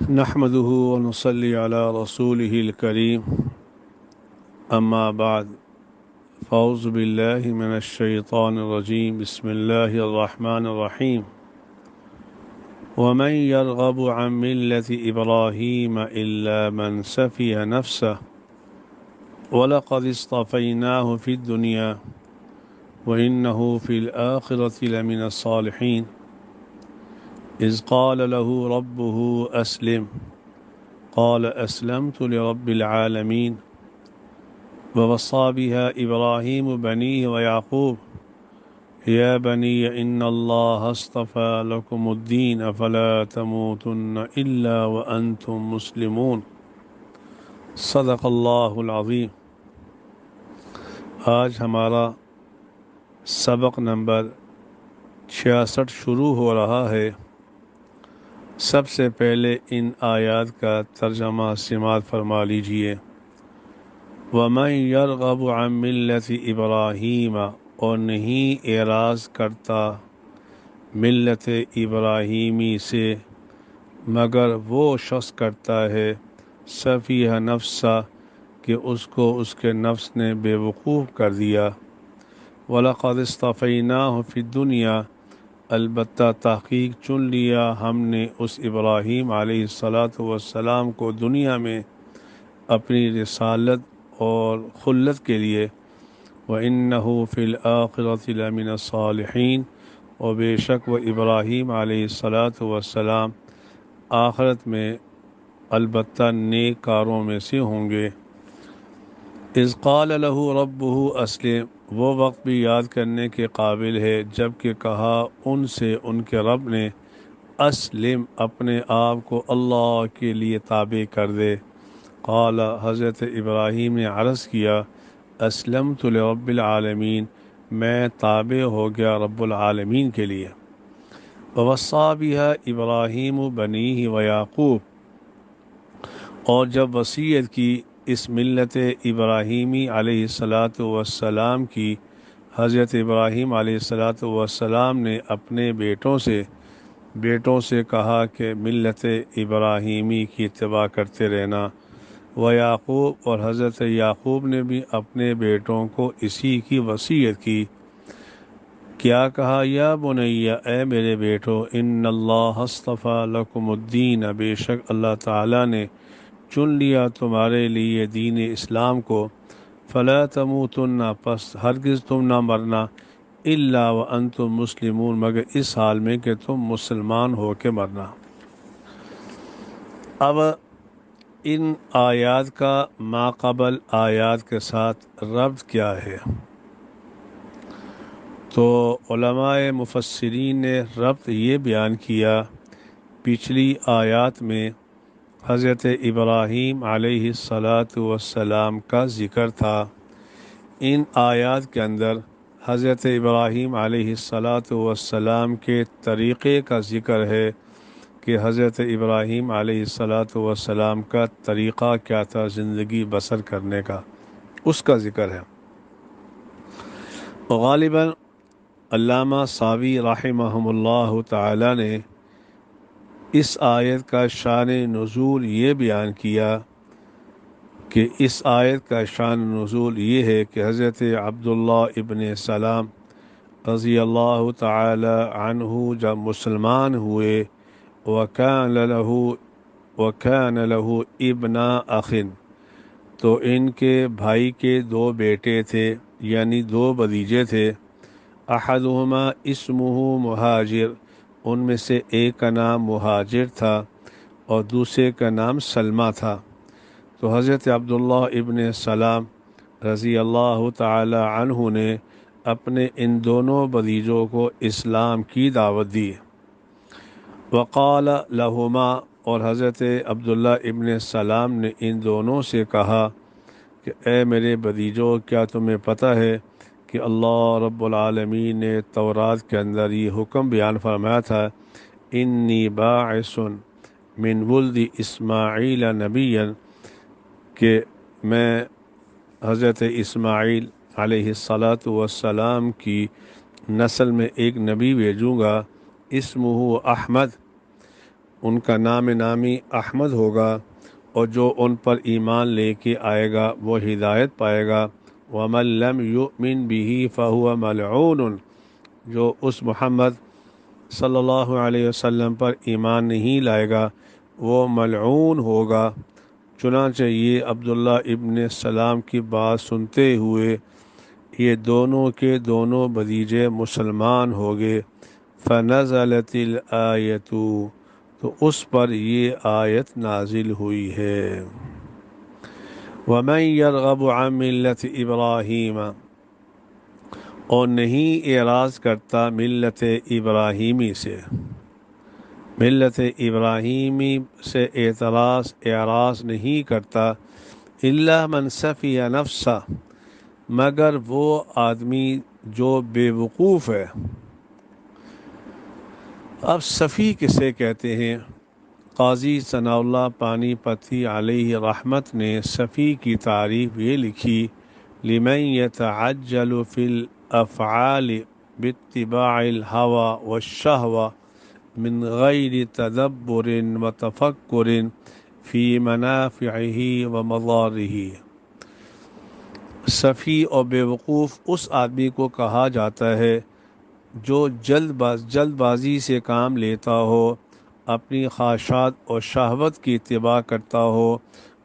نحمده ونصلي على رسوله الكريم أما بعد فأعوذ بالله من الشيطان الرجيم بسم الله الرحمن الرحيم ومن يرغب عن ملة إبراهيم إلا من سفي نفسه ولقد اصطفيناه في الدنيا وإنه في الآخرة لمن الصالحين إذ قال له ربه أسلم قال أسلمت لرب العالمين ووصى بها إبراهيم بنيه ويعقوب يا بني إن الله اصطفى لكم الدين فلا تموتن إلا وأنتم مسلمون صدق اللہ العظیم۔ آج ہمارا سبق نمبر 66 شروع ہو رہا ہے۔ سب سے پہلے ان آیات کا ترجمہ سماعت فرما لیجئے۔ وَمَن يَرْغَبُ عَن مِلَّةِ إِبْرَاهِيمَ، اور نہیں اعراض کرتا ملت ابراہیمی سے مگر وہ شخص کرتا ہے سفیہ نفسہ کہ اس کو اس کے نفس نے بے وقوف کر دیا۔ وَلَقَدِ اصْطَفَيْنَاهُ فِي الدُّنْيَا، البتہ تحقیق چن لیا ہم نے اس ابراہیم علیہ السلام کو دنیا میں اپنی رسالت اور خلت کے لیے۔ وَإِنَّهُ فِي الْآخِرَةِ لَمِنَ الصَّالِحِينَ، اور بے شک وہ ابراہیم علیہ السلام آخرت میں البتہ نیک کاروں میں سے ہوں گے۔ اذ قال له ربه اسلم، وہ وقت بھی یاد کرنے کے قابل ہے جب کہ کہا ان سے ان کے رب نے اسلم، اپنے آپ کو اللہ کے لیے تابع کر دے۔ قال، حضرت ابراہیم نے عرض کیا اسلمت لرب العالمین، میں تابع ہو گیا رب العالمین کے لیے۔ ووصى بها ابراہیم بنیہ ویعقوب، اور جب وصیت کی اس ملت ابراہیمی علیہ السلام کی حضرت ابراہیم علیہ السلام نے اپنے بیٹوں سے کہا کہ ملت ابراہیمی کی اتباع کرتے رہنا۔ ویعقوب، اور حضرت یعقوب نے بھی اپنے بیٹوں کو اسی کی وصیت کی۔ کیا کہا؟ یا بنیا، اے میرے بیٹو، ان اللہ اصطفیٰ لکم الدین، بے شک اللہ تعالیٰ نے چن لیا تمہارے لیے دین اسلام کو۔ فلا تموتن، پس ہرگز تم نہ مرنا، الا وانتم مسلمون، مگر اس حال میں کہ تم مسلمان ہو کے مرنا۔ اب ان آیات کا ماقبل آیات کے ساتھ ربط کیا ہے؟ تو علماء مفسرین نے ربط یہ بیان کیا، پچھلی آیات میں حضرت ابراہیم علیہ السلام کا ذکر تھا۔ ان آیات کے اندر حضرت ابراہیم علیہ السلام کے طریقے کا ذکر ہے کہ حضرت ابراہیم علیہ السلام کا طریقہ کیا تھا زندگی بسر کرنے کا، اس کا ذکر ہے۔ غالباً علامہ ساوی رحمہم اللہ تعالی نے اس آیت کا شان نزول یہ بیان کیا کہ اس آیت کا شان نزول یہ ہے کہ حضرت عبداللہ ابن سلام رضی اللہ تعالی عنہ جب مسلمان ہوئے، وَكَانَ لَهُ ابن اخ، تو ان کے بھائی کے 2 بیٹے تھے، یعنی 2 بھتیجے تھے۔ احدہما اسمہ مہاجر، ان میں سے ایک کا نام مہاجر تھا اور دوسرے کا نام سلمہ تھا۔ تو حضرت عبداللہ ابن سلام رضی اللہ تعالی عنہ نے اپنے ان دونوں بھتیجوں کو اسلام کی دعوت دی۔ وقال لہما، اور حضرت عبداللہ ابن سلام نے ان دونوں سے کہا کہ اے میرے بھتیجوں، کیا تمہیں پتہ ہے کہ اللہ رب العالمین نے تورات کے اندر یہ حکم بیان فرمایا تھا، انی باعث من ولد اسماعیل نبیا، کہ میں حضرت اسماعیل علیہ السلام کی نسل میں ایک نبی بھیجوں گا، اسمہ احمد، ان کا نام نامی احمد ہوگا، اور جو ان پر ایمان لے کے آئے گا وہ ہدایت پائے گا۔ وَمَن لَّمْ يُؤْمِن بِهِ فَهُوَ مَلْعُونٌ، جو اس محمد صلی اللہ علیہ وسلم پر ایمان نہیں لائے گا وہ ملعون ہوگا۔ چنانچہ یہ عبداللہ ابن سلام کی بات سنتے ہوئے یہ دونوں کے دونوں بھتیجے مسلمان ہو گئے۔ فنزلت الآیت، تو اس پر یہ آیت نازل ہوئی ہے۔ ومن یرغب عن ملت ابراہیم، اور نہیں اعراض کرتا ملت ابراہیمی سے، ملت ابراہیمی سے اعراض نہیں کرتا، الا من سفی نفسہ، مگر وہ آدمی جو بے وقوف ہے۔ اب صفی کسے کہتے ہیں؟ قاضی ثناء اللہ پانی پتی علیہ رحمت نے صفی کی تعریف یہ لکھی: لمن یتعجل فی الافعال باتباع الهوى والشهوة من غیر تدبر وتفکر فی منافعه ومضاره۔ صفی اور بے وقوف اس آدمی کو کہا جاتا ہے جو جلد بازی سے کام لیتا ہو، اپنی خواہشات اور شہوت کی اتباع کرتا ہو،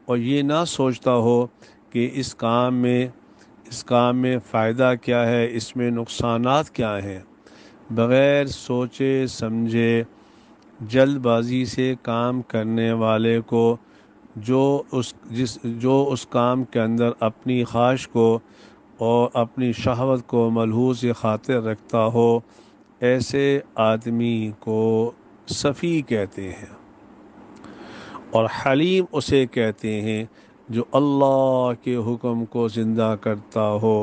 اور یہ نہ سوچتا ہو کہ اس کام میں فائدہ کیا ہے، اس میں نقصانات کیا ہیں۔ بغیر سوچے سمجھے جلد بازی سے کام کرنے والے کو جو اس کام کے اندر اپنی خواہش کو اور اپنی شہوت کو ملحوظ خاطر رکھتا ہو، ایسے آدمی کو صفی کہتے ہیں۔ اور حلیم اسے کہتے ہیں جو اللہ کے حکم کو زندہ کرتا ہو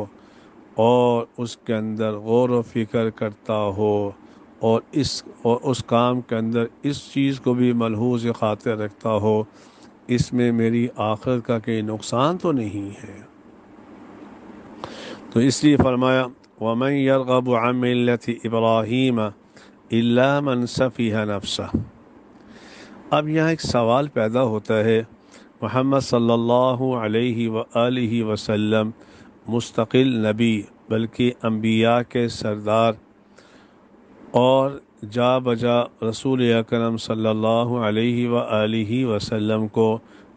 اور اس کے اندر غور و فکر کرتا ہو، اور اس کام کے اندر اس چیز کو بھی ملحوظ خاطر رکھتا ہو، اس میں میری آخرت کا کوئی نقصان تو نہیں ہے۔ تو اس لیے فرمایا وَمَن يَرْغَبُ عَن مِلَّةِ إِبْرَاهِيمَ إِلَّا مَن سَفِهَ نَفْسَهُ۔ اب یہاں ایک سوال پیدا ہوتا ہے، محمد صلی اللہ علیہ وآلہ وسلم مستقل نبی بلکہ انبیاء کے سردار اور جا بجا رسول اکرم صلی اللہ علیہ وآلہ وسلم کو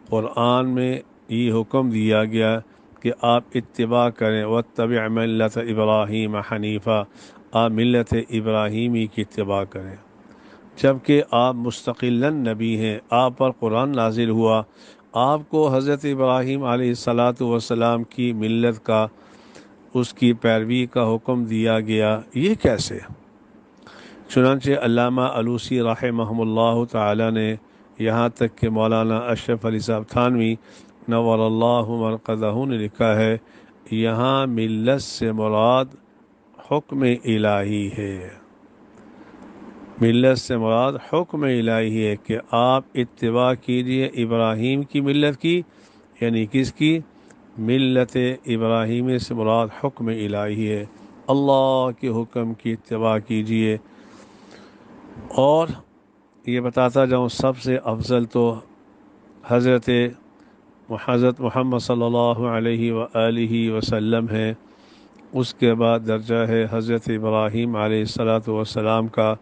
قرآن میں یہ حکم دیا گیا کہ آپ اتباع کریں، واتبع ملت ابراہیم حنیفہ، آپ ملت ابراہیمی کی اتباع کریں، جبکہ آپ مستقلاً نبی ہیں، آپ پر قرآن نازل ہوا، آپ کو حضرت ابراہیم علیہ السلام کی ملت کا، اس کی پیروی کا حکم دیا گیا، یہ کیسے؟ چنانچہ علامہ علوسی رحمہ اللہ تعالی نے یہاں تک کہ مولانا اشرف علی صاحب تھانوی نور اللہ مرقدہ نے لکھا ہے، یہاں ملت سے مراد حکم الہی ہے، ملت سے مراد حکم الہی ہے کہ آپ اتباع کیجئے ابراہیم کی ملت کی، یعنی کس کی؟ ملت ابراہیم سے مراد حکم الہی ہے، اللہ کے حکم کی اتباع کیجئے۔ اور یہ بتاتا جاؤں سب سے افضل تو حضرت محمد صلی اللہ علیہ وآلہ وسلم ہے، اس کے بعد درجہ ہے حضرت ابراہیم علیہ السلام کا،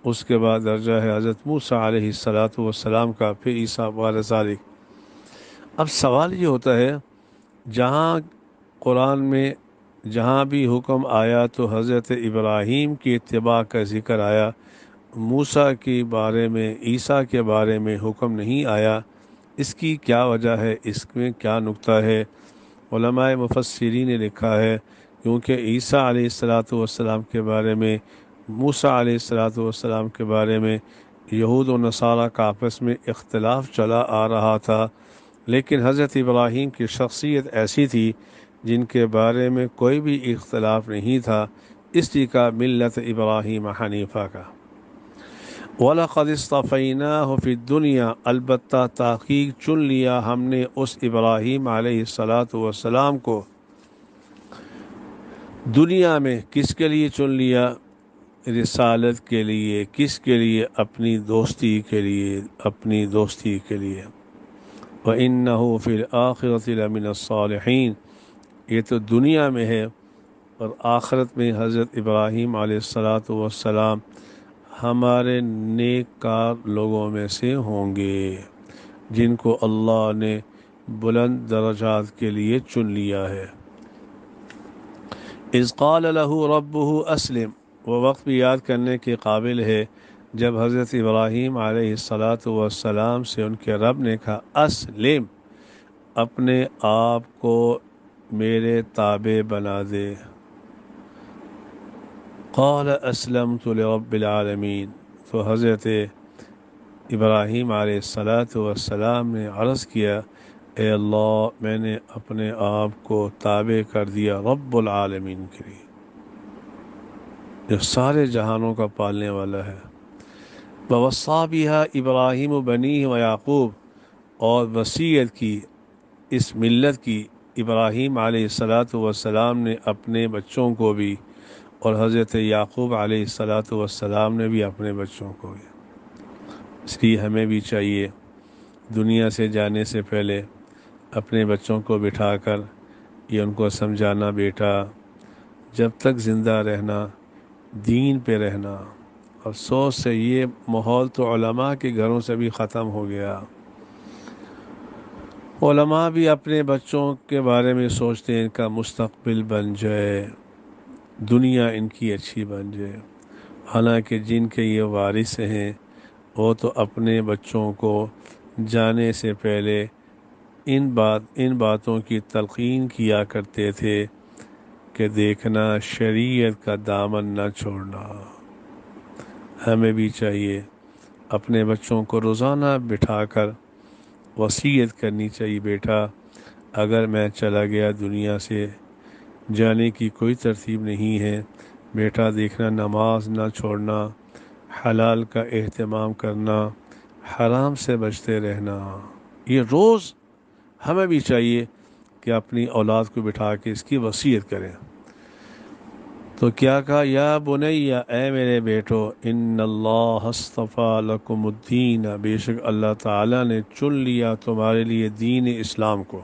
اس کے بعد درجہ ہے حضرت موسیٰ علیہ السلام کا، پھر عیسیٰ وغیرہ ذالک۔ اب سوال یہ ہوتا ہے، جہاں قرآن میں جہاں بھی حکم آیا تو حضرت ابراہیم کی اتباع کا ذکر آیا، موسیٰ کے بارے میں، عیسیٰ کے بارے میں حکم نہیں آیا، اس کی کیا وجہ ہے؟ اس میں کیا نکتہ ہے؟ علماء مفسرین نے لکھا ہے کیونکہ عیسیٰ علیہ السلام کے بارے میں، موسیٰ علیہ السلام کے بارے میں یہود و نصارہ کا آپس میں اختلاف چلا آ رہا تھا، لیکن حضرت ابراہیم کی شخصیت ایسی تھی جن کے بارے میں کوئی بھی اختلاف نہیں تھا، اس لیے کا ملت ابراہیم حنیفہ کا۔ وَلَقَدِ اصْطَفَيْنَاهُ فِي الدُّنْيَا، البتہ تحقیق چن لیا ہم نے اس ابراہیم علیہ السلام کو دنیا میں۔ کس کے لیے چن لیا؟ رسالت کے لیے، کس کے لیے؟ اپنی دوستی کے لیے، اپنی دوستی کے لیے۔ وَإِنَّهُ فِي الْآخِرَةِ لَمِنَ الصَّالِحِينَ، یہ تو دنیا میں ہے، اور آخرت میں حضرت ابراہیم علیہ السلام ہمارے نیک کار لوگوں میں سے ہوں گے، جن کو اللہ نے بلند درجات کے لیے چن لیا ہے۔ اذ قال له ربه اسلم، وہ وقت بھی یاد کرنے کے قابل ہے جب حضرت ابراہیم علیہ السلام سے ان کے رب نے کہا اسلم، اپنے آپ کو میرے تابع بنا دے۔ قال اسلمت لرب العالمین، تو حضرت ابراہیم علیہ السلام نے عرض کیا اے اللہ، میں نے اپنے آپ کو تابع کر دیا رب العالمین کے لیے، جو سارے جہانوں کا پالنے والا ہے۔ ووصّى بها ابراہیم بنیہ و یعقوب، اور وصیت کی اس ملت کی ابراہیم علیہ السلام نے اپنے بچوں کو بھی، اور حضرت یعقوب علیہ السلام نے بھی اپنے بچوں کو بھی۔ اس لیے ہمیں بھی چاہیے دنیا سے جانے سے پہلے اپنے بچوں کو بٹھا کر یہ ان کو سمجھانا، بیٹا جب تک زندہ رہنا دین پہ رہنا۔ افسوس سے یہ ماحول تو علماء کے گھروں سے بھی ختم ہو گیا۔ علماء بھی اپنے بچوں کے بارے میں سوچتے ہیں ان کا مستقبل بن جائے، دنیا ان کی اچھی بن جائے، حالانکہ جن کے یہ وارث ہیں وہ تو اپنے بچوں کو جانے سے پہلے ان باتوں کی تلقین کیا کرتے تھے کہ دیکھنا شریعت کا دامن نہ چھوڑنا۔ ہمیں بھی چاہیے اپنے بچوں کو روزانہ بٹھا کر وصیت کرنی چاہیے، بیٹا اگر میں چلا گیا دنیا سے، جانے کی کوئی ترتیب نہیں ہے، بیٹا دیکھنا نماز نہ چھوڑنا، حلال کا اہتمام کرنا، حرام سے بچتے رہنا۔ یہ روز ہمیں بھی چاہیے کہ اپنی اولاد کو بٹھا کے اس کی وصیت کریں۔ تو کیا کہا؟ یا بنی، اے میرے بیٹو، ان اللہ اصطفیٰ لکم الدین، بے شک اللہ تعالیٰ نے چن لیا تمہارے لیے دین اسلام کو۔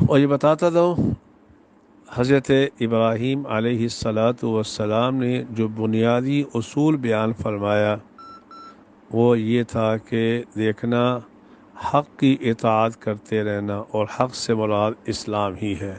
اور یہ بتاتا تھا حضرت ابراہیم علیہ السلام نے جو بنیادی اصول بیان فرمایا وہ یہ تھا کہ دیکھنا حق کی اطاعت کرتے رہنا، اور حق سے مراد اسلام ہی ہے۔